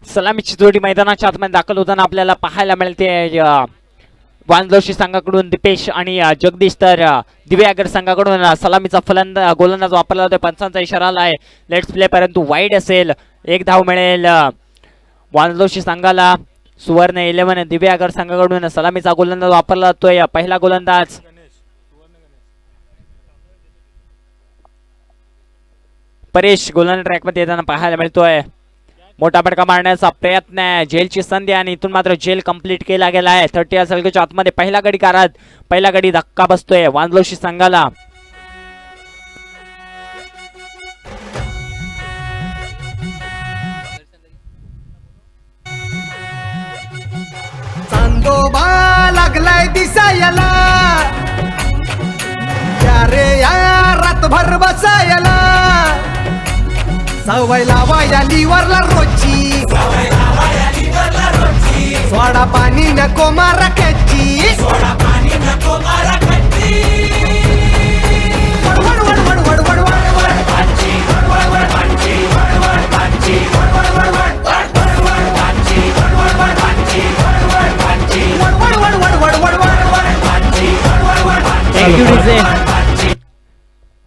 सलामीची जोडी मैदानाच्या आतमध्ये दाखल होताना आपल्याला पाहायला मिळते वांजलोशी संघाकडून दीपेश आणि जगदीश तर दिव्यागर संघाकडून सलामीचा गोलंदाज वापरला जातोय. पंचांचा इशारा आलाय लेट्स प्ले, परंतु वाईड असेल. एक धाव मिळेल वांजलोशी संघाला. सुवर्ण 11 दिव्यागर संघाकडून सलामीचा गोलंदाज वापरला जातोय. पहिला गोलंदाज परेश गोलंदाज ट्रॅक मध्ये येताना पाहायला मिळतोय. मोठा फटका मारण्याचा प्रयत्न आहे, झेलची संधी आणि इथून मात्र झेल कंप्लीट केला गेला आहे. 30 सलगीच्या आतमध्ये पहिला गडी काढत, पहिला गडी धक्का बसतोय वांजलोशी संघाला. चांदोबा लागलाय दिसायला, यारे या रातभर बसायला, सवय लावाया लिवरला रोजची, सोडा पाणी नको मारा कच्ची, वड वड वड वड वड वड वड पांची, वड वड वड पांची, वड वड पांची, वड वड वड वड वड वड पांची, वड वड वड पांची, वड वड पांची, वड वड वड वड वड वड वड वड पांची, वड वड वड पांची.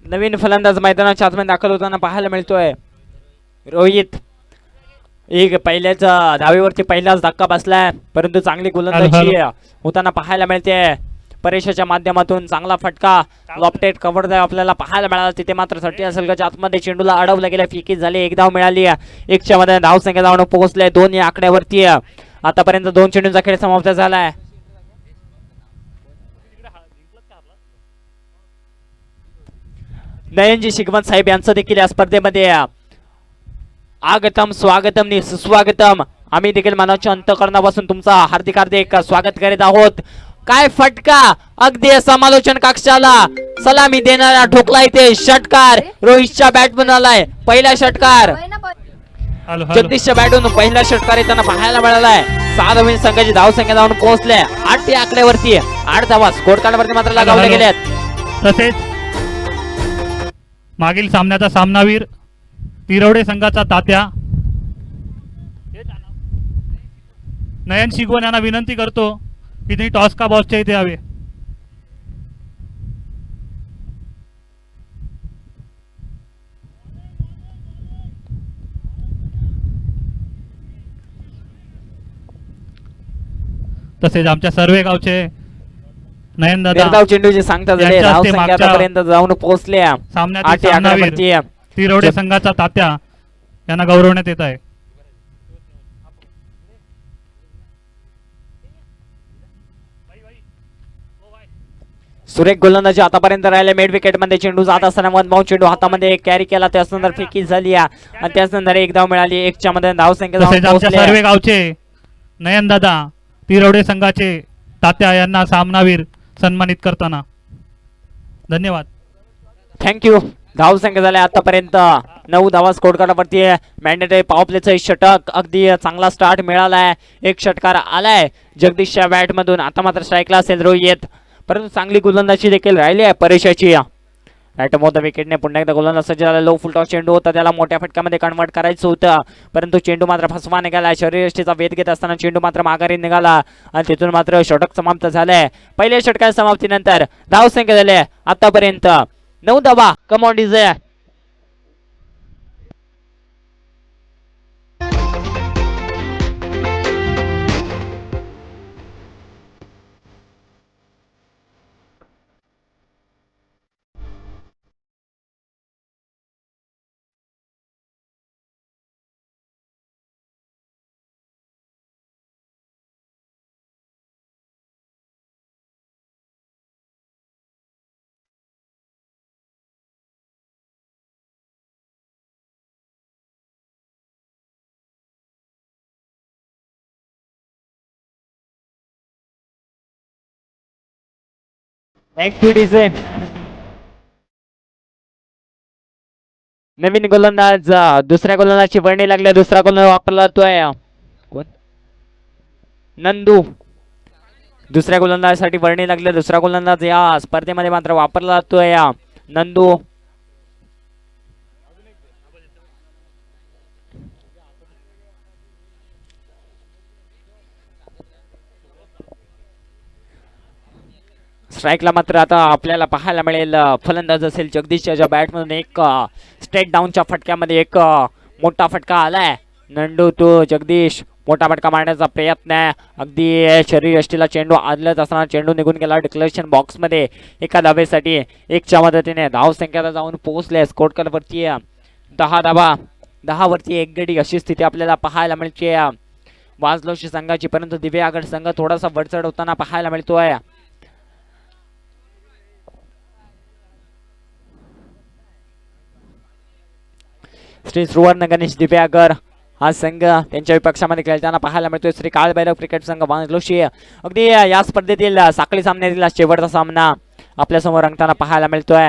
नवीन फलंदाज मैदानाच्या आतमध्ये दाखल होताना पाहायला मिळतोय रोहित. एक पहिल्याच धावेवरती पहिलाच धक्का बसलाय, परंतु चांगली गोलंदाजी होताना पाहायला मिळते. परेशाच्या माध्यमातून चांगला फटका लॉफ्टेड कव्हर आपल्याला पाहायला मिळाला. तिथे मात्र 30 सलगाच्या आतमध्ये चेंडूला अडवलं गेलं, फिकी झाली. एक धाव मिळाली. एकच्या मध्ये धाव संख्या जाऊन पोहोचले 2 या आकड्यावरती. आतापर्यंत 2 चेंडूंचा खेळ समाप्त झालाय. नयनजी शिगवंत साहेब यांचं देखील या स्पर्धेमध्ये आगतम स्वागतम नि सुस्वागतम. आम्ही देखील मनाच्या अंतःकरणापासून तुमचा हार्दिक हार्दिक स्वागत करीत आहोत. काय फटका, अगदी समालोचन कक्षाला सलामी देणारा ठोकला इथे षटकार रोहितच्या बॅटमन आलाय. पहिला षटकार जगदीशच्या बॅटून पहिला षटकार येताना पाहायला मिळालाय. 6 धावांनी संघाची धाव संख्या जाऊन पोहोचले 8 या आकड्यावरती. 8 धावा स्कोर कार्डवरती मात्र लगावल्या गेल्यात. तसेच मागील सामन्याचा सामनावीर तिरवडे संघाचा तात्या नयन शिगवण यांना विनंती करतो की तुम्ही टॉस का बॉसच्या इथे यावे. तसेच आमच्या सर्वे गावचे नयन दादा चेंडूचे सांगतात धाव संख्या आतापर्यंत जाऊन पोहोचल्या 8 या आकड्यावरती. तिरवडे संघाचा तात्या यांना गौरवण्यात येत आहे. सुरेख गोलंदाजी आतापर्यंत राहिले. मिड विकेट मध्ये चेंडू जात असताना मनभाऊ चेंडू हातामध्ये कॅरी केला, त्यानंतर फिकी झाली आणि त्यानंतर एक धाव मिळाली. 1 च्या मध्ये धाव संख्या आमच्या सर्वे गावचे नयन दादा तिरवडे संघाचे तात्या यांना सामनावीर सन्मानित करताना धन्यवाद. थँक्यू. धाव संख्या झाल्या आतापर्यंत 9 धावा स्कोर कार्डवरती. मॅन्डेटरी पॉवर प्लेचं षटक अगदी चांगला स्टार्ट मिळालाय. एक षटकार आलाय जगदीशच्या बॅट मधून. आता मात्र स्ट्राईकला असेल रोहित, परंतु चांगली गोलंदाजी देखील राहिली आहे परेशाची. राईट मोठ्या विकेटने पुन्हा एकदा गोलंदाज सज्ज झाला. लो फुलटॉस चेंडू होता, त्याला मोठ्या फटक्यामध्ये कन्वर्ट करायचं होतं, परंतु चेंडू मात्र फसवा निघाला. शरीरयष्टीचा वेध घेत असताना चेंडू मात्र माघारी निघाला आणि तिथून मात्र षटक समाप्त झालंय. पहिल्या षटकार समाप्तीनंतर धाव संख्या झाले आतापर्यंत 9 धावा. Come on DJ. नवीन गोलंदाज दुसऱ्या गोलंदाजची वर्णी लागल्या. दुसरा गोलंदाज वापरला जातोय कोण, नंदू. दुसऱ्या गोलंदाजासाठी वर्णी लागले. दुसरा गोलंदाज या स्पर्धेमध्ये मात्र वापरला जातोय नंदू. स्ट्राईकला मात्र आता आपल्याला पाहायला मिळेल फलंदाज असेल जगदीशच्या बॅटमधून एक स्ट्रेट डाऊनच्या फटक्यामध्ये एक मोठा फटका आलाय. नंदू तो जगदीश मोठा फटका मारण्याचा प्रयत्न आहे. अगदी शरीर यष्टीला चेंडू आदलत असताना चेंडू निघून गेला डिक्लेरेशन बॉक्समध्ये एका धावेसाठी. एकच्या मदतीने धाव संख्या जाऊन पोहोचले. स्कोर वरती 10 धावा, 10 वरती 1 गडी अशी स्थिती आपल्याला पाहायला मिळते वाजलोशी संघाची. परंतु दिव्यागड संघ थोडासा वरचढ होताना पाहायला मिळतोय. श्री सुवर्ण गणेश दिव्यागर हा संघ त्यांच्या विपक्षामध्ये खेळताना पाहायला मिळतोय. श्री काळभैरव क्रिकेट संघ वाजलोशी. अगदी या स्पर्धेतील साखळी सामन्यातील शेवटचा सामना आपल्या समोर रंगताना पाहायला मिळतोय.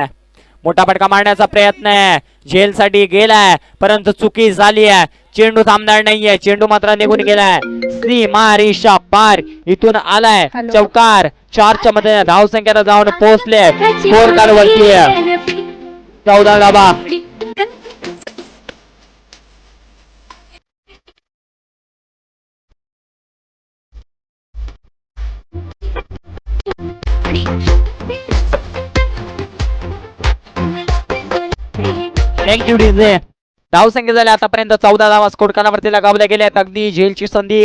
मोठा फटका मारण्याचा प्रयत्न आहे. झेलसाठी गेलाय परंतु चुकी झाली आहे. चेंडू थांबणार नाहीये. चेंडू मात्र निघून गेलाय. सीमारेषा पार इथून आलाय चौकार. 4च्या मध्ये धाव संख्या जाऊन पोहोचले. स्कोर कार्ड वरती 14 धावा. Thank you DJ. धाव संख्या झाल्या आतापर्यंत 14 धावा. स्कोर कार्डावरती लगावल्या गेल्यात. अगदी झेलची संधी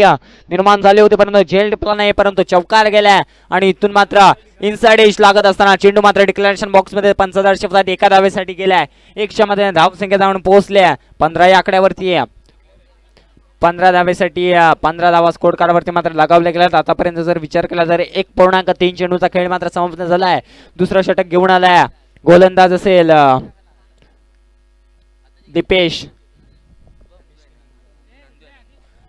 निर्माण झाली होती परंतु झेल टिपला नाही परंतु चौकार गेल्या आणि इथून मात्र इनसाइड एज लागत असताना चेंडू मात्र डिक्लेरेशन बॉक्स मध्ये 50 षटकात एका धावेसाठी गेलाय. 1च्या मध्ये धाव संख्या जाऊन पोहोचल्या 15 या आकड्यावरती. 15 धावेसाठी 15 धावा स्कोर कार्डावरती मात्र लगावल्या गेल्यात. आतापर्यंत जर विचार केला तर 1.3 चेंडूचा खेळ मात्र समाप्त झालाय. दुसरं षटक घेऊन आलाय गोलंदाज असेल दीपेश.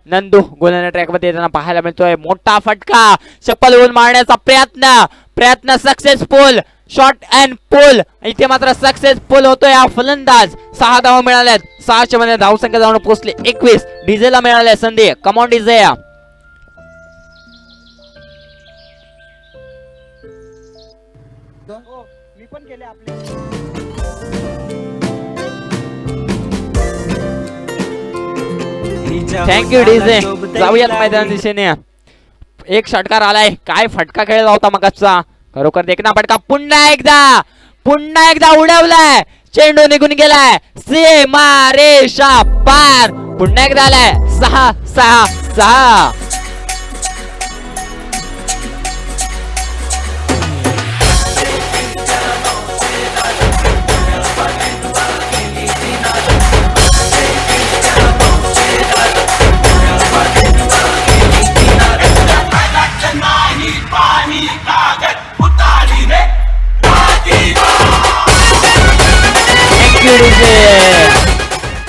नंदू गोलंदाज ट्रॅक मध्ये येताना पाहायला मिळतोय. मोठा फटका चप्पल होऊन मारण्याचा प्रयत्न सक्सेसफुल. शॉट अँड पुल इथे मात्र सक्सेसफुल होतोय हा फलंदाज. 6 धावा मिळाल्यात. 6च्या मध्ये धाव संख्या जाऊन पोहोचले 21. डीजेला मिळाल्या संधी. Come on DJ. Thank you DJ. जाऊयात मैदान दिशेने. एक षटकार आलाय. काय फटका खेळला होता मगाचा. खरोखर देखना फटका. पुन्हा एकदा उडवलाय. चेंडू निघून गेलाय. सीमारेषा पार. पुन्हा एकदा आलाय. 6-6-6.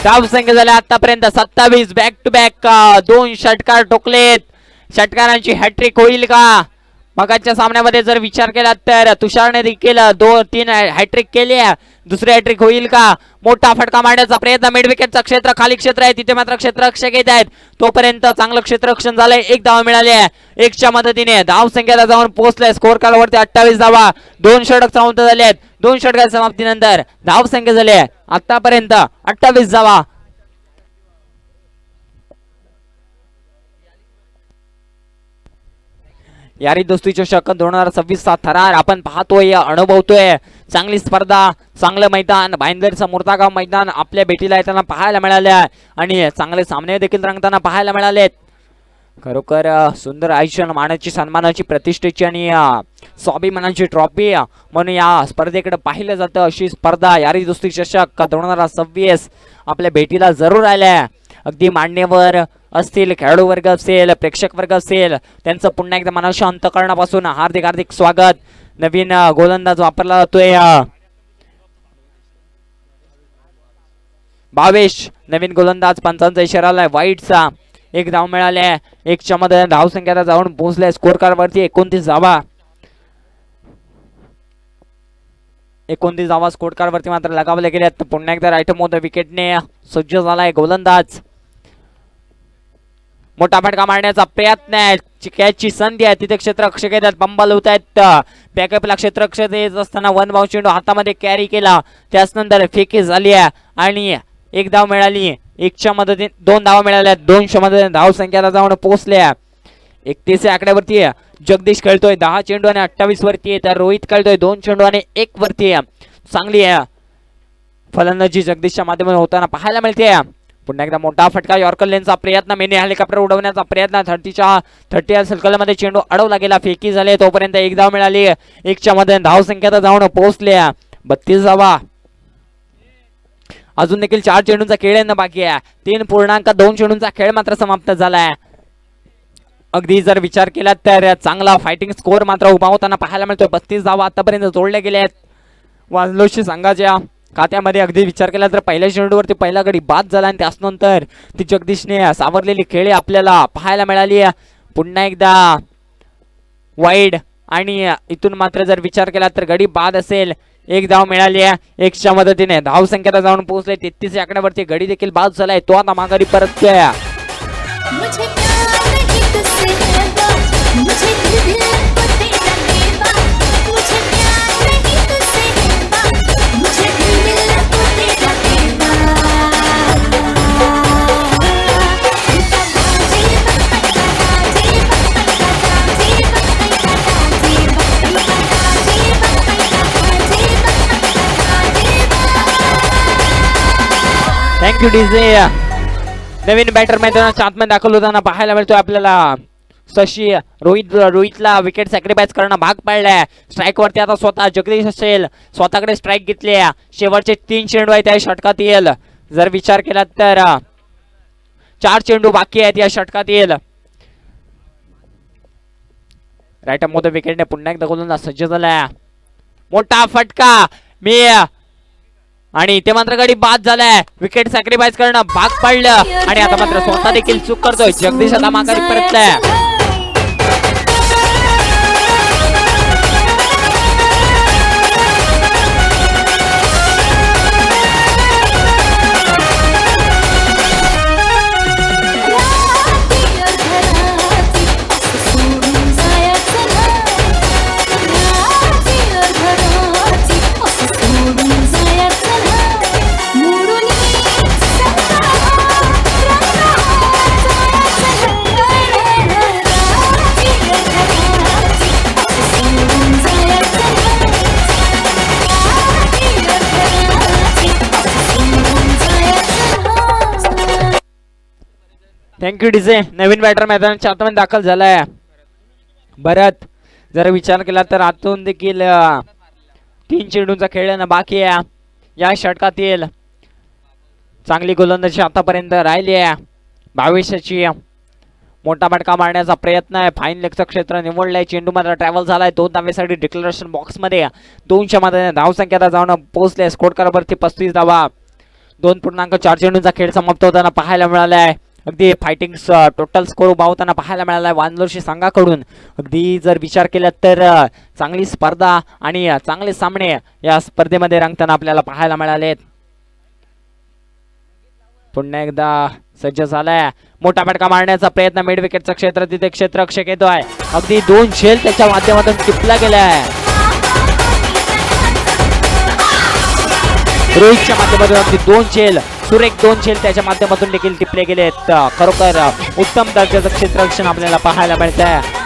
धाव संख्या झाल्या आतापर्यंत 27. बॅक टू बॅक 2 षटकार ठोकलेत. षटकारांची हॅट्रिक होईल का. मगाच्या सामन्यामध्ये जर विचार केला तर तुषारने देखील 2-3 हॅट्रिक केली. दुसरी हॅट्रिक होईल का. मोठा फटका मारण्याचा प्रयत्न. मिड विकेटचा क्षेत्र खाली क्षेत्र आहे तिथे मात्र क्षेत्ररक्षक येत आहेत. तोपर्यंत चांगलं क्षेत्ररक्षण झालंय. 1 धाव मिळाली आहे. 1च्या मदतीने धाव संख्याला जाऊन पोहोचलाय. स्कोर कार्डवरती 28 धावा. 2 षटक समाप्त झाले आहेत. 2 षटकाच्या समाप्तीनंतर धाव संख्या झाली आहे आतापर्यंत 28 धावा. यारी दोस्ती चषक 2026 चा थरार आपण पाहतोय अनुभवतोय. चांगली स्पर्धा, चांगलं मैदान, भाईंदरचं मुर्तागाव मैदान आपल्या भेटीला येताना पाहायला मिळाले आणि चांगले सामने देखील रंगताना पाहायला मिळालेत. खरोखर सुंदर आयुष्य मानाची सन्मानाची प्रतिष्ठेची आणि स्वाभिमानाची ट्रॉफी म्हणून या स्पर्धेकडे पाहिलं जातं. अशी स्पर्धा यारी दोस्ती चषक 2026 आपल्या भेटीला जरूर आल्या. अगदी मान्यवर असतील, खेळाडू वर्ग असेल, प्रेक्षक वर्ग असेल, त्यांचं पुन्हा एकदा मनाच्या अंतःकरणापासून हार्दिक हार्दिक स्वागत. नवीन गोलंदाज वापरला जातोय भावेश. नवीन गोलंदाज. पंचांचा इशारा आलाय वाईटचा. 1 धाव मिळाले. 1च्या मध्ये धाव संख्या जाऊन पोहोचले. स्कोर कार्ड वरती 29 धावा. 29 धावा स्कोर कार्ड वरती मात्र लगावले गेले. पुन्हा एकदा राईट मोद विकेटने सज्ज झालाय गोलंदाज. मोठा फटका मारण्याचा प्रयत्न आहे. कॅचची संधी आहे तिथे क्षेत्ररक्षक येतात. बंबल होत आहेत. बॅकअपला क्षेत्ररक्षक येत असताना 1 बाउंस चेंडू हातामध्ये कॅरी केला. त्यानंतर फेकी झाली आहे आणि 1 धाव मिळाली. 1च्या मदतीने 2 धावा मिळाल्या. 2च्या मध्ये धाव संख्याला जाऊन पोहोचल्या. 31 या आकड्यावरती जगदीश खेळतोय 10 चेंडू आणि 28 वरती आहे, तर रोहित खेळतोय 2 चेंडू आणि 1 वरती आहे. चांगली आहे फलंदाजी जगदीशच्या माध्यमातून होताना पाहायला मिळते. पुन्हा एकदा मोठा फटका यॉर्कर लेनचा प्रयत्न, मिनी हेलिकॉप्टर उडवण्याचा प्रयत्न, 30 सर्कलमध्ये चेंडू अडवला गेला, फेकी झाले. तोपर्यंत एक धाव मिळाली. 1च्या मध्ये धाव संख्या जाऊन पोहोचले 32 धावा. अजून देखील 4 चेंडूंचा खेळ येणं बाकी आहे. 3.2 चेंडूंचा खेळ मात्र समाप्त झालाय. अगदी जर विचार केला तर चांगला फायटिंग स्कोर मात्र उभा होताना पाहायला मिळतोय. 32 धावा आतापर्यंत जोडल्या गेल्या आहेत वांजलोशी संघाच्या खात्यामध्ये. अगदी विचार केला तर पहिल्या चेंडूवरती पहिला गडी बाद झाला आणि त्यानंतर ती जगदीशने सावरलेली खेळी आपल्याला पाहायला मिळाली. पुन्हा एकदा वाईड आणि इथून मात्र जर विचार केला तर गडी बाद असेल. 1 धाव मिळाली आहे. 1च्या मदतीने धाव संख्या जाऊन पोहोचले 33 आकड्यावरती. गडी देखील बाद झालाय, तो आता माघारी परततोय. Thank you DJ. नवीन बॅटर मैदानाच्या आतमध्ये दाखल होताना पाहायला मिळतोय आपल्याला. शशी रोहितला विकेट सॅक्रिफाईस करणं भाग पाडलाय. स्ट्राईक वरती आता स्वतः जगदीश असेल, स्वतःकडे स्ट्राईक घेतली. शेवटचे 3 चेंडू आहेत त्या षटकात येईल. जर विचार केला तर 4 चेंडू बाकी आहेत या षटकात येईल. राईट मोठ्या विकेटने पुन्हा एकदा गोलंदाज सज्ज झालाय. मोठा फटका मी आणि ते मात्र गडी बाद झालाय. विकेट सॅक्रिफाईस करणं भाग पाडलं आणि आता मात्र स्वतः देखील चूक करतोय. जगदीश आता माघारी परतलाय. Thank you DJ. नवीन बॅटर मैदानाच्या आतमध्ये दाखल झालाय भरत. जर विचार केला तर आतून देखील 3 चेंडूंचा खेळ बाकी आहे या षटकात येईल. चांगली गोलंदाजी आतापर्यंत राहिली आहे. भविष्याची मोठा फटका मारण्याचा प्रयत्न आहे. फाईन लेगचं क्षेत्र निवडलंय. चेंडू मात्र ट्रॅव्हल झालाय 2 धावेसाठी डिक्लेरेशन बॉक्स मध्ये. 2च्या मध्ये धाव संख्या जाऊन पोहोचले. स्कोर करावरती 35 धावा. 2.4 चेंडूंचा खेळ समाप्त होताना पाहायला मिळाला आहे. अगदी फायटिंग टोटल स्कोर उभा होताना पाहायला मिळाला आहे वांजलोशी संघाकडून. अगदी जर विचार केला तर चांगली स्पर्धा आणि चांगले सामने या स्पर्धेमध्ये रंगताना आपल्याला पाहायला मिळाले. पुन्हा एकदा सज्ज झालाय. मोठा फटका मारण्याचा प्रयत्न. मिड विकेटचं क्षेत्र तिथे क्षेत्ररक्षक येतोय. अगदी 2 झेल त्याच्या माध्यमातून टिपला गेलाय. रोहितच्या माध्यमातून अगदी 2 झेल, सुरेख 2 झेल त्याच्या माध्यमातून देखील टिपले गेलेत. खरोखर उत्तम दर्जाचं क्षेत्ररक्षण आपल्याला पाहायला मिळत आहे.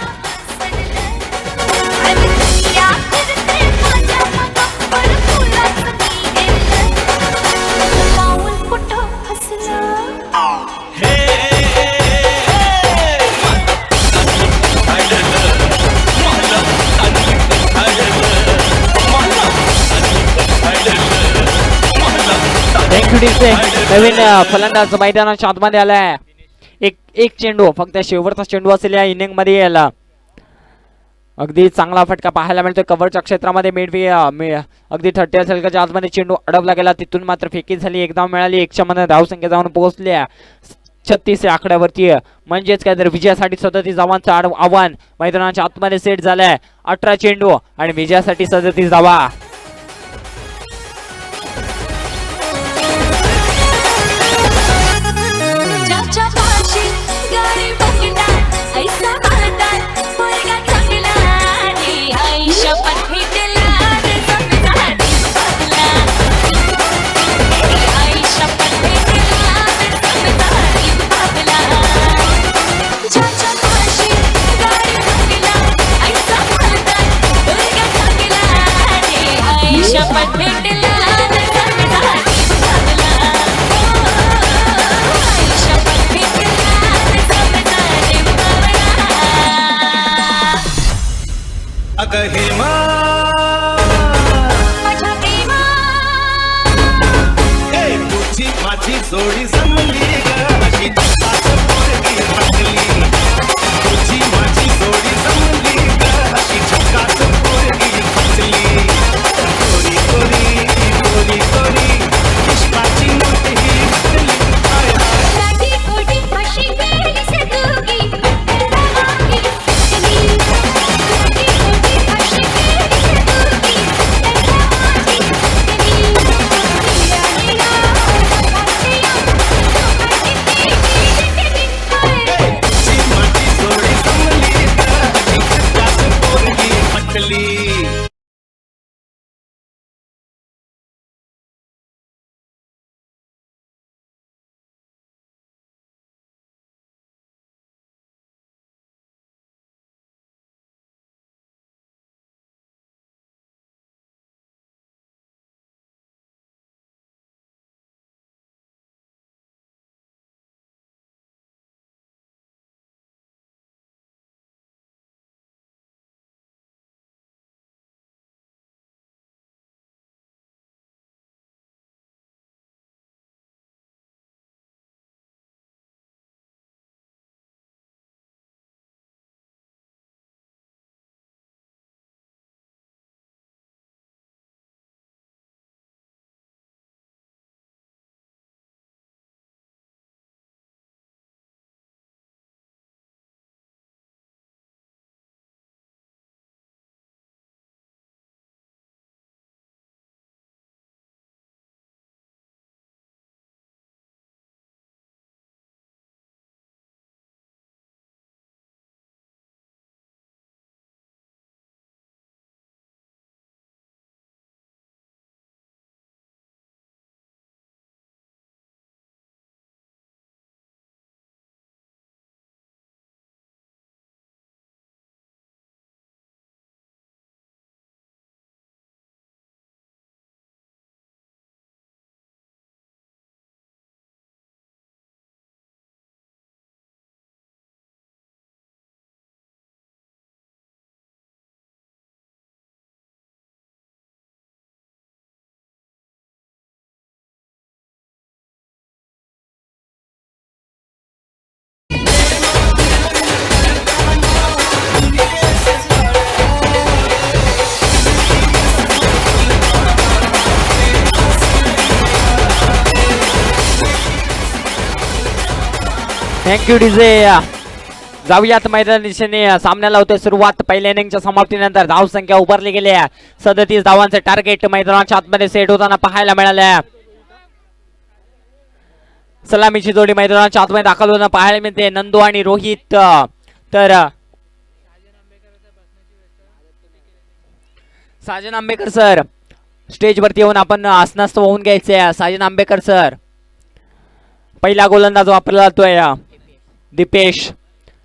नवीन फलंदाज मैदानाच्या आतमध्ये आलाय. एक चेंडू फक्त शेवटचा चेंडू असेल या इनिंग मध्ये यायला. अगदी चांगला फटका पाहायला मिळतोय कव्हरच्या क्षेत्रामध्ये. अगदी 30 सलकाच्या आतमध्ये चेंडू अडवला गेला. तिथून मात्र फेकी झाली. 1 धाव मिळाली. 1च्या मध्ये धाव संख्या जाऊन पोहोचल्या 36 या आकड्यावरती. म्हणजेच काय तर विजयासाठी 37 धावांचं आव्हान मैदानाच्या आतमध्ये सेट झालंय. 18 चेंडू आणि विजयासाठी 37 धावा. अग हेमा माझ्या प्रेमा ए तुझी माझी जोडी जमली ग अशी झकास पोरगी पटली तुझी माझी जोडी जमली ग अशी झकास पोरगी पटली गोरी गोरी गोरी गोरी इश्काची मोठी पटली हाय हाय लाठी कोटी अशी गेली सदुगी रवागी सटली लाठी कोटी अशी गेली सदुगी रवागी सटली नीला नीला आकाशिया तुझी माझी जोडी जमली ग अशी झकास पोरगी पटली थँक्यू डीजे. जाऊयात मैदान दिशेने. सामन्याला होते सुरुवात. पहिल्या इनिंगच्या समाप्तीनंतर धाव संख्या उभारली गेली आहे. 37 धावांचे टार्गेट मैदानाच्या आतमध्ये सेट होताना पाहायला मिळाले. सलामीची जोडी मैदानाच्या आतमध्ये दाखल होताना पाहायला मिळते. नंदू आणि रोहित. तर साजन आंबेकर सर स्टेजवरती येऊन आपण आसनस्थ होऊन घ्यायचे. साजन आंबेकर सर. पहिला गोलंदाज वापरला जातोय दीपेश.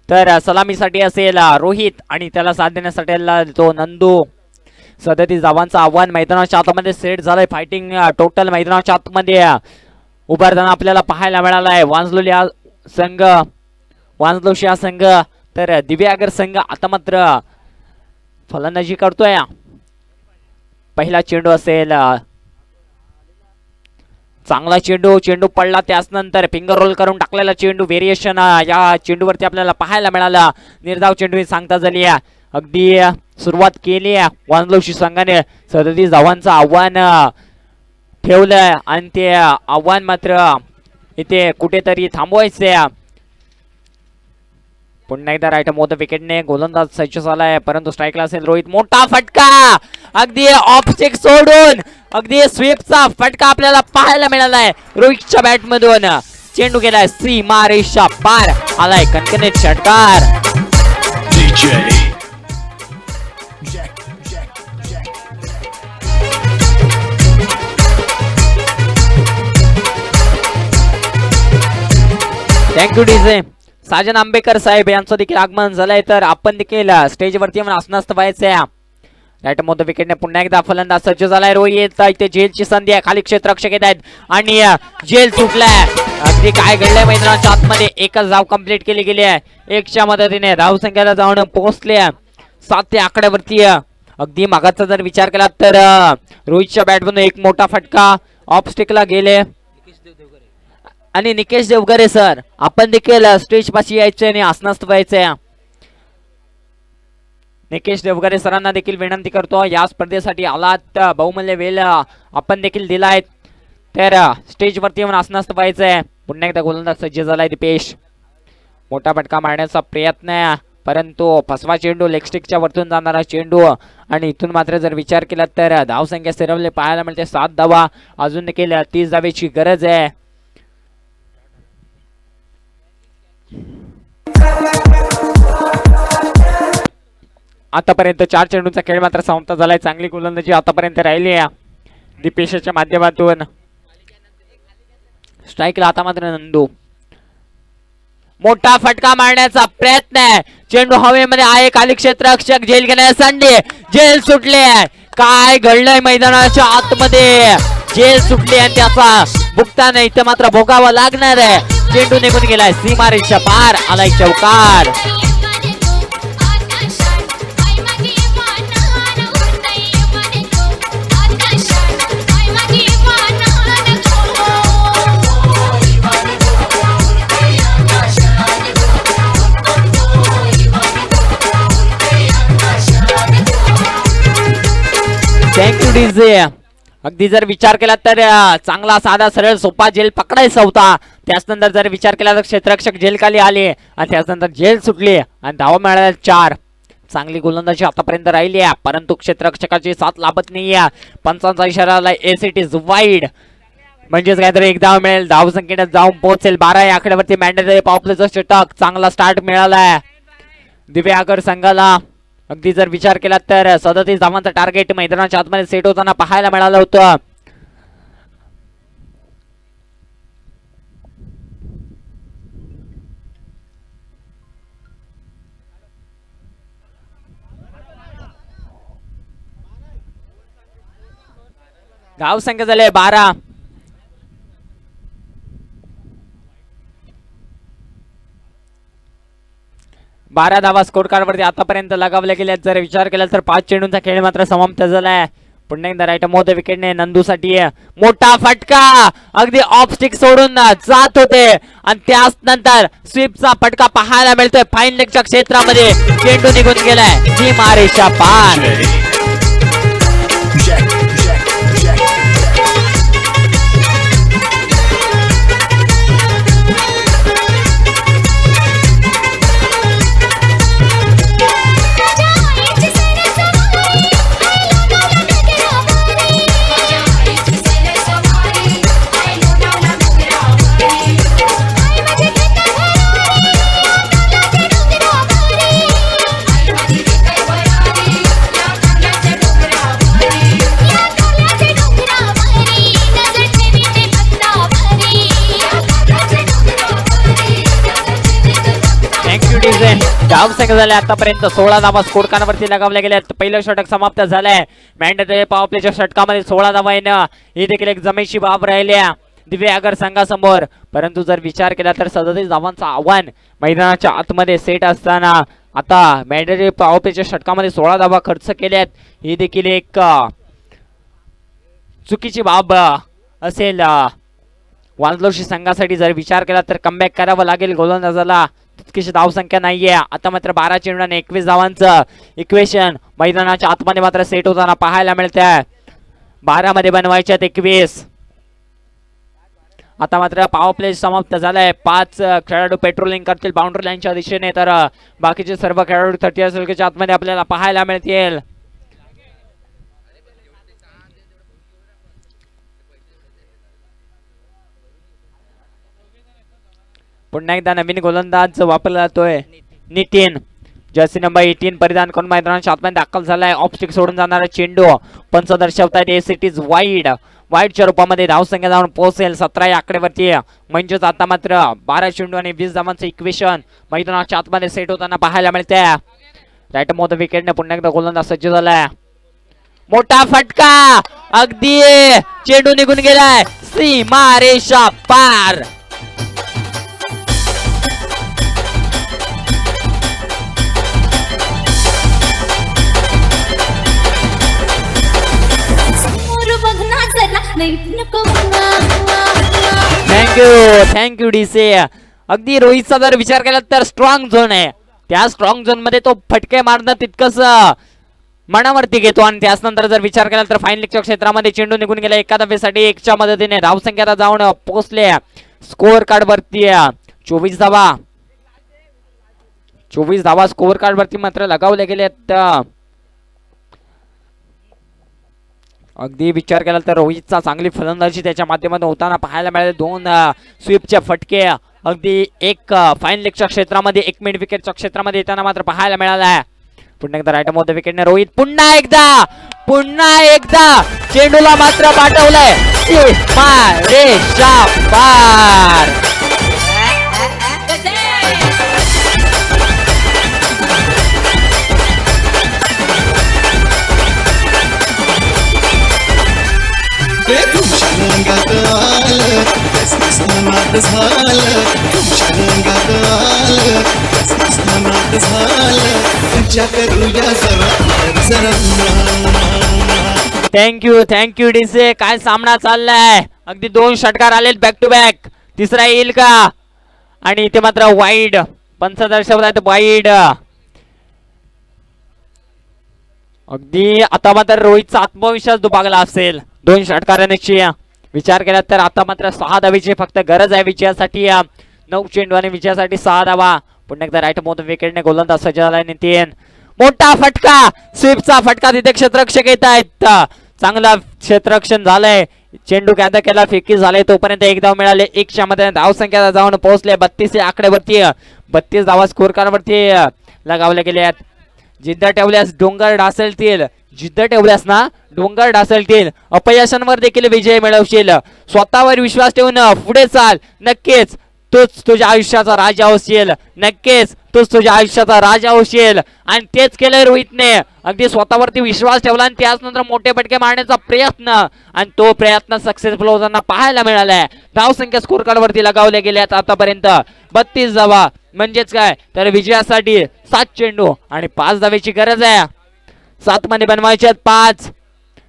तर सलामीसाठी असेल रोहित आणि त्याला साथ देण्यासाठी तो नंदू. 37 धावांचं आव्हान मैदानाच्या आतमध्ये सेट झालंय. फायटिंग टोटल मैदानाच्या आतमध्ये उभारताना आपल्याला पाहायला मिळाला आहे. वांजलोलिया संघ, वांजलोशिया संघ. तर दिव्यागर संघ आता मात्र फलंदाजी करतोय. पहिला चेंडू असेल. चांगला चेंडू. चेंडू पडला त्याच नंतर फिंगर रोल करून टाकलेला चेंडू. व्हेरिएशन या चेंडूवरती आपल्याला पाहायला मिळाला. निर्धाव चेंडू ही सांगता झाली. अगदी सुरुवात केली वांजलोशी संघाने. 37 धावांचं आव्हान ठेवलंय आणि ते आव्हान मात्र इथे कुठेतरी थांबवायचे. पुन्हा एकदा राईट मोठ्या विकेटने गोलंदाज सज्ज झालाय. परंतु स्ट्राईकला असेल रोहित. मोठा फटका. अगदी ऑफस्टिक सोडून अगदी स्वीपचा फटका आपल्याला पाहायला मिळालाय रोहितच्या बॅट मधून. चेंडू गेलाय सीमा रेषा पार. आलाय कणकणीत षटकार. Thank you DJ. साजन आंबेकर साहेब यांचं देखील आगमन झालंय. तर आपण देखील स्टेजवरती येऊन आसनस्थ व्हायचंय. राईट मोठ्या विकेटने पुन्हा एकदा फलंदाज सज्ज झालाय. रोहित. इथे जेलची संधी आहे. खाली क्षेत्ररक्षक येत आहेत आणि जेल सुटलाय. अगदी काय घडलंय मैदानाच्या आतमध्ये. एकच धाव कंप्लीट केली गेली आहे. 1च्या मदतीने धाव संख्येला जाऊन पोहोचले. 7 आकड्यावरती अगदी मागाचा जर विचार केला तर रोहितच्या बॅटमधून एक मोठा फटका ऑफ स्टिकला गेले आणि निकेश देवगरे सर आपण देखील स्टेज पाशी यायचंय आणि आसनास्थ व्हायचंय. निकेश देवगरे सरांना देखील विनंती करतो या स्पर्धेसाठी आलात बहुमूल्य वेळ आपण देखील दिलाय तर स्टेजवरती येऊन आसनास्थ व्हायचंय. पुन्हा एकदा गोलंदाज सज्ज झालाय दीपेश. मोठा फटका मारण्याचा प्रयत्न आहे परंतु फसवा चेंडू लेगस्टिकच्या वरतून जाणारा चेंडू आणि इथून मात्र जर विचार केला तर धावसंख्या स्थिरवले पाहायला मिळते 7 धावा. अजून देखील 30 धावेची गरज आहे. आतापर्यंत 4 चेंडूंचा खेळ मात्र समाप्त झालाय. चांगली गोलंदाजी आतापर्यंत राहिली आहे दीपेशच्या माध्यमातून. स्ट्राईकला आता मात्र नंदू. मोठा फटका मारण्याचा प्रयत्न आहे. चेंडू हवेमध्ये आहे. खाली क्षेत्ररक्षक झेल घेण्यासाठी झेल सुटले आहे. काय घडलंय मैदानाच्या आतमध्ये? झेल सुटली आणि त्याचा भुगतान इथे मात्र भोगावा लागणार आहे. चेंडू निघून गेलाय सीमारेषेच्या पार. आलाय चौकार. Thank you DJ. अगदी जर विचार केला तर चांगला साधा सरळ सोपा झेल पकडायचा होता. त्याचनंतर जर विचार केला तर क्षेत्ररक्षक झेल खाली आले आणि त्याचनंतर झेल सुटली आणि धावा मिळाल्या 4. चांगली गोलंदाजी आतापर्यंत राहिली आहे परंतु क्षेत्ररक्षकाची साथ लाभत नाहीये. पंचांचा इशारा आलाय. एस इट इज वाईड म्हणजेच काहीतरी एक धाव मिळेल. धाव संख्येने जाऊन पोहोचेल 12 या आकड्यावरती. मॅन्डेटरी पॉपलेचं षटक. चांगला स्टार्ट मिळालाय दिव्यागर संघाला. अगदी जर विचार केला तर 37 धावांचं टार्गेट मैदानाच्या आतमध्ये सेट होताना पाहायला मिळालं होतं. धाव संख्या झाले 12. धावा स्कोर कार्ड वरती आतापर्यंत लगावल्या गेल्या. जर विचार केला तर 5 चेंडूंचा खेळ मात्र समाप्त झालाय. पुन्हा एकदा राईट मोद विकेटने नंदूसाठी मोठा फटका. अगदी ऑफ स्टिक सोडून जात होते आणि त्याच नंतर स्वीपचा फटका पाहायला मिळतोय फाईन लेगच्या क्षेत्रामध्ये. चेंडू निघून गेलाय सीमारेषा पार. धाव संख्या झाल्या आतापर्यंत 16 धावा स्कोर कार्डवरती लगावल्या गेल्या. पहिलं षटक समाप्त झालंय. मॅन्डेटरी पॉवर प्लेच्या षटकामध्ये 16 धावा येणं ही देखील एक जमेची बाब राहिल्या दिव्यागर संघासमोर. परंतु जर विचार केला तर 37 धावांचं आव्हान मैदानाच्या आतमध्ये सेट असताना आता मॅन्डेटरी पॉवर प्लेच्या षटकामध्ये 16 धावा खर्च केल्यात ही देखील एक चुकीची बाब असेल वांद्रोशी संघासाठी. जर विचार केला तर कमबॅक करावं लागेल. गोलंदाजाला तितकीशी धाव संख्या नाहीये. आता मात्र 12 चेंडू आणि 21 धावांचं इक्वेशन मैदानाच्या आतमध्ये मात्र सेट होताना पाहायला मिळतंय. 12 मध्ये बनवायच्यात 21. आता मात्र पॉवर प्ले समाप्त झालाय. 5 खेळाडू पेट्रोलिंग करतील बाउंड्री लाईनच्या दिशेने तर बाकीचे सर्व खेळाडू 30 सर्कलच्या आतमध्ये आपल्याला पाहायला मिळतील. पुन्हा एकदा नवीन गोलंदाज वापरला जातोय नितीन. जर्सी नंबर 18 परिधान करून मैदानाच्या आतमध्ये दाखल झालाय. ऑफस्टिक सोडून जाणारा चेंडू पंच दर्शवतायत एस इट इज वाईड. वाईडच्या रूपामध्ये धाव संख्या जाऊन पोहोचेल 17 या आकड्यावरती. म्हणजेच आता मात्र 12 चेंडू आणि 20 धावांचं इक्वेशन मैदानाच्या आतमध्ये सेट होताना पाहायला मिळते. राईट मोद विकेटने पुन्हा एकदा गोलंदाज सज्ज झालाय. मोठा फटका. अगदी चेंडू निघून गेलाय सीमारेषा पार. लईट नको थँक्यू डीसे. अगदी रोहितचा जर विचार केला तर स्ट्रॉंग झोन आहे, त्या स्ट्रॉंग झोन मध्ये तो फटके मारणं तितकंच मनावरती घेतो. आणि त्यानंतर जर विचार केला तर फाईन लेगच्या क्षेत्रामध्ये चेंडू निघून गेला एका धावेसाठी एकच्या मदतीने. धावसंख्या जाऊन पोहोचले स्कोअर कार्ड वरती 24 धावा. 24 धावा स्कोअर कार्ड वरती मात्र लगावले गेले. अगदी विचार केला तर रोहितचा चांगली फलंदाजी त्याच्या माध्यमातून होताना पाहायला मिळाले. 2 स्वीपचे फटके अगदी एक फाईन लेगच्या क्षेत्रामध्ये 1 मिड विकेटच्या क्षेत्रामध्ये येताना मात्र पाहायला मिळाला. पुन्हा एकदा राईट ऑफ द विकेटने रोहित पुन्हा एकदा चेंडूला मात्र पाठवलंय रेषा पार. तुमच्या रंगात आलं कसमस मनात झालं, तुमच्या रंगात आलं कसमस मनात झालं, तुझ्या करूया जरा थँक्यू डीसे. काय सामना चाललाय. अगदी 2 षटकार आलेत बॅक टू बॅक. तिसरा येईल का. आणि ते मात्र वाईड. पंच दर्शवत वाईड. अगदी आता मात्र रोहितचा आत्मविश्वास दुभागला असेल 2 षटकारांची विचार केला तर. आता मात्र 6 धावेची फक्त गरज आहे विजयासाठी. 9 चेंडू आणि विजयासाठी 6 धावा. पुन्हा एकदा राईट मोठ्या विकेटने गोलंदाज सज्ज झालाय नितीन. मोठा फटका स्वीपचा फटका तिथे क्षेत्ररक्षक येत आहेत. चांगला क्षेत्ररक्षण झालंय. चेंडू कॅद केला फेकी झाले तोपर्यंत 1 धाव मिळाले. 1च्या मध्ये धावसंख्या जाऊन पोहोचले 32 या आकड्यावरती. 32 धावा स्कोर कार्ड वरती लगावले गेले आहेत. जिद्द ठेवल्यास डोंगर ढासळतील. जिद्द ठेवल्यास ना डोंगर ढासळतील. अपयशांवर देखील विजय मिळवशील. स्वतःवर विश्वास ठेवून पुढे चाल. नक्कीच तूच तुझ्या आयुष्याचा राजा होशील. नक्कीच तूच तुझ्या आयुष्याचा राजा होशील. आणि तेच केलंय रोहितने. अगदी स्वतःवरती विश्वास ठेवला आणि त्याचनंतर मोठे फटके मारण्याचा प्रयत्न. आणि तो प्रयत्न सक्सेसफुल होताना पाहायला मिळालाय. धावसंख्या स्कोर कार्ड वरती लगावल्या गेल्यात आतापर्यंत 32 धावा. म्हणजेच काय तर विजयासाठी 7 चेंडू आणि 5 धावेची गरज आहे. 7 मध्ये बनवायचे 5.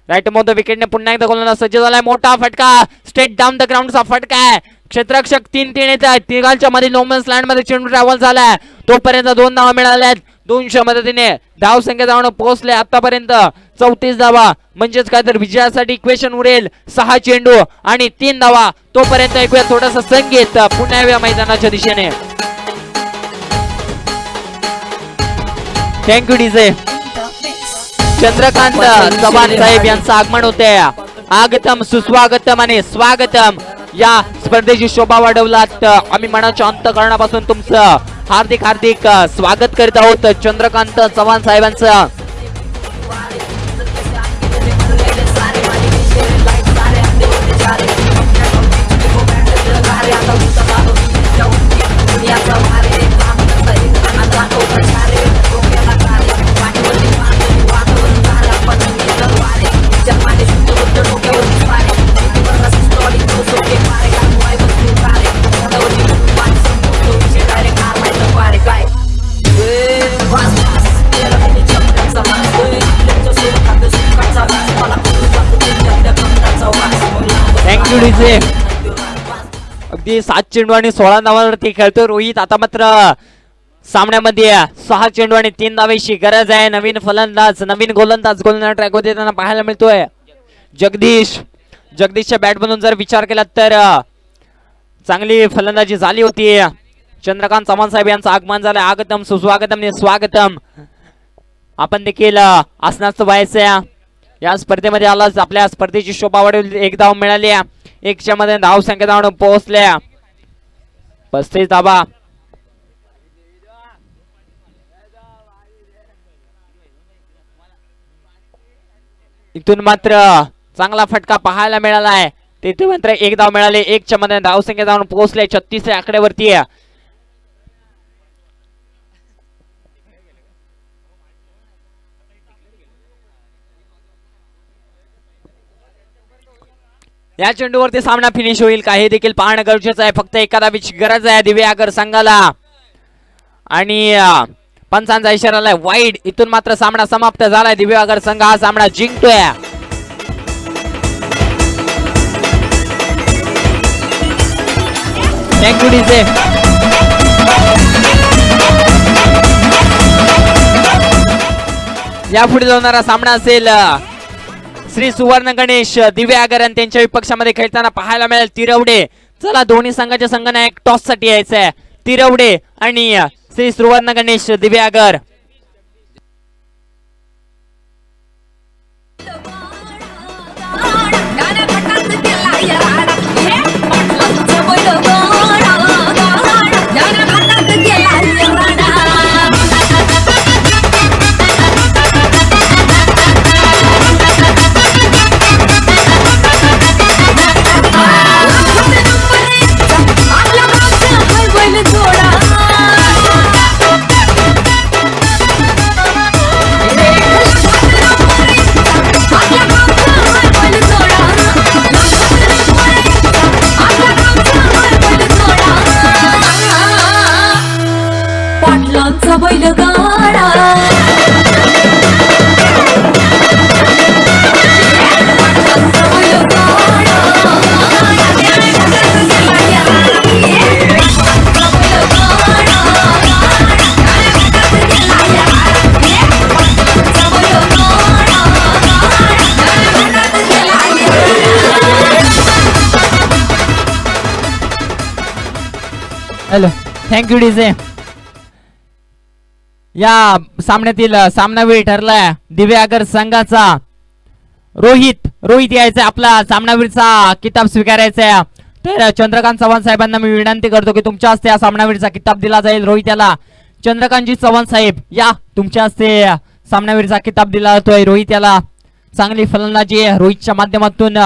राईट मोठ्या विकेटने पुन्हा एकदा गोलंदाज सज्ज झालाय. मोठा फटका स्ट्रेट डाऊन द ग्राउंडचा फटका आहे. क्षेत्ररक्षक 3-3 येत आहेत. तिघांच्या मध्ये लोमन्स लँड मध्ये चेंडू ट्रॅव्हल झालाय तोपर्यंत 2 धावा मिळाल्या आहेत. 200 मदतीने धावसंख्या जाऊन पोहोचले आतापर्यंत 34 धावा. म्हणजेच काय तर विजयासाठी इक्वेशन उरेल 6 चेंडू आणि 3 धावा. तोपर्यंत ऐकूया थोडस संगीत पुन्हा या मैदानाच्या दिशेने. Thank you DJ. चंद्रकांत चव्हाण साहेब यांचं आगमन होते. आगतम सुस्वागतम आणि स्वागतम. या स्पर्धेची शोभा वाढवलात. आम्ही मनाच्या अंतःकरणापासून तुमचं हार्दिक स्वागत करीत आहोत चंद्रकांत चव्हाण साहेबांचं. Thank you DJ. अगदी 7 चेंडू आणि 16 धावांवरती खेळतोय रोहित. आता मात्र सामन्यामध्ये 6 चेंडू आणि 3 धावेची गरज आहे. नवीन फलंदाज नवीन गोलंदाज ट्रॅक वर देताना पाहायला मिळतोय जगदीशच्या बॅट मधून जर विचार केला तर चांगली फलंदाजी झाली होती. चंद्रकांत चव्हाण साहेब यांचं आगमन झालं. आगतम सुस्वागतम स्वागतम. आपण देखील असण्याचं व्हायचं या स्पर्धेमध्ये आलाच. आपल्या स्पर्धेची शोभा वाढवली. 1 धाव मिळाली. 1च्या मध्ये धावसंख्या जाऊन पोहोचल्या 35 धावा. इथून मात्र चांगला फटका पाहायला मिळाला आहे. तिथे मात्र 1 धाव मिळाले. 1च्या मध्ये धावसंख्या जाऊन पोहोचले 36 या आकड्यावरती. या चेंडूवरती सामना फिनिश होईल का हे देखील पाहणं गरजेचं आहे. फक्त एका धावेची गरज आहे दिव्यागर संघाला. आणि पंचांचा इशारा आलाय वाईड. इथून मात्र सामना समाप्त झालाय. दिव्यागर संघ हा सामना जिंकतोय. Thank you DJ. यापुढे होणारा सामना असेल श्री सुवर्ण गणेश दिव्या आगरन त्यांच्या विपक्षामध्ये खेळताना पाहायला मिळेल तिरवडे. चला दोन्ही संघाच्या संघनायक टॉस साठी यायचंय. तिरवडे आणि श्री सुवर्ण गणेश दिव्या आगर. पाटलांचा बैलगाडा हॅलो थँक्यू डीजे. या सामन्यातील सामनावीर ठरलाय दिव्या आगर संघाचा रोहित यायचा आपला सामनावीरचा किताब स्वीकारायचा. तर चंद्रकांत चव्हाण साहेबांना मी विनंती करतो की तुमच्या हस्ते या सामनावीरचा किताब दिला जाईल. रोहित याला चंद्रकांतजी चव्हाण साहेब या तुमच्या हस्ते सामनावीरचा किताब दिला जातोय. रोहित याला चांगली फलंदाजी रोहितच्या माध्यमातून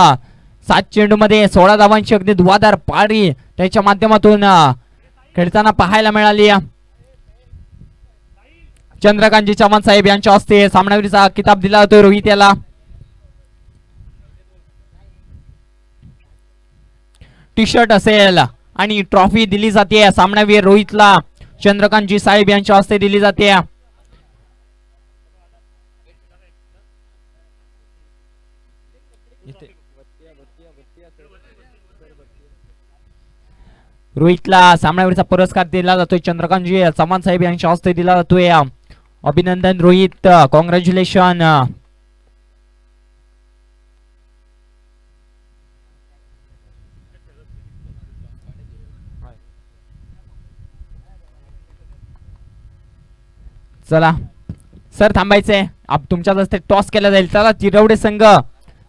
7 चेंडूमध्ये 16 धावांची अगदी धुवाधार पारी त्याच्या माध्यमातून खेळताना पाहायला मिळाली. चंद्रकांतजी चव्हाण साहेब यांच्या हस्ते सामनावीरचा किताब दिला जातोय रोहित याला. टी शर्ट असेल आणि ट्रॉफी दिली जाते सामनावीर रोहितला चंद्रकांतजी साहेब यांच्या हस्ते दिली जाते. रोहितला सामनावीरचा पुरस्कार दिला जातोय चंद्रकांतजी चव्हाण साहेब यांच्या हस्ते दिला जातोय. अभिनंदन रोहित, कॉंग्रॅच्युलेशन. चला सर थांबायचंय. तुमच्या हस्ते टॉस केला जाईल. चला तिरवडे संघ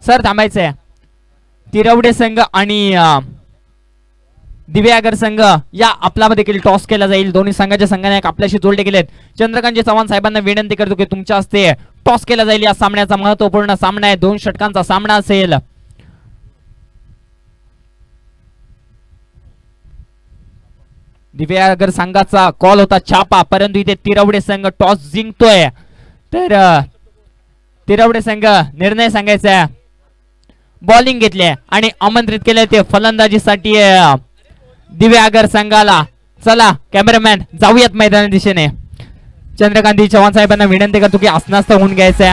सर थांबायचंय. तिरवडे संघ आणि दिव्या आगर संघ या आपल्यामध्ये देखील टॉस केला जाईल. दोन्ही संघाच्या संघानायक आपल्याशी जोडले गेलेत. चंद्रकांतजी चव्हाण साहेबांना विनंती करतो की तुमच्या हस्ते टॉस केला जाईल. या सामन्याचा महत्वपूर्ण सामना आहे. 2 षटकांचा सामना असेल. दिव्या आगर संघाचा कॉल होता छापा, परंतु इथे तिरवडे संघ टॉस जिंकतोय. तर तिरवडे संघ निर्णय सांगायचा. बॉलिंग घेतले आणि आमंत्रित केले ते फलंदाजीसाठी दिव्या आगर संघाला. चला कॅमेरामॅन जाऊयात मैदाना दिशेने. चंद्रकांतजी चव्हाण साहेबांना विनंती करतो की आसनास्थ होऊन घ्यायचंय.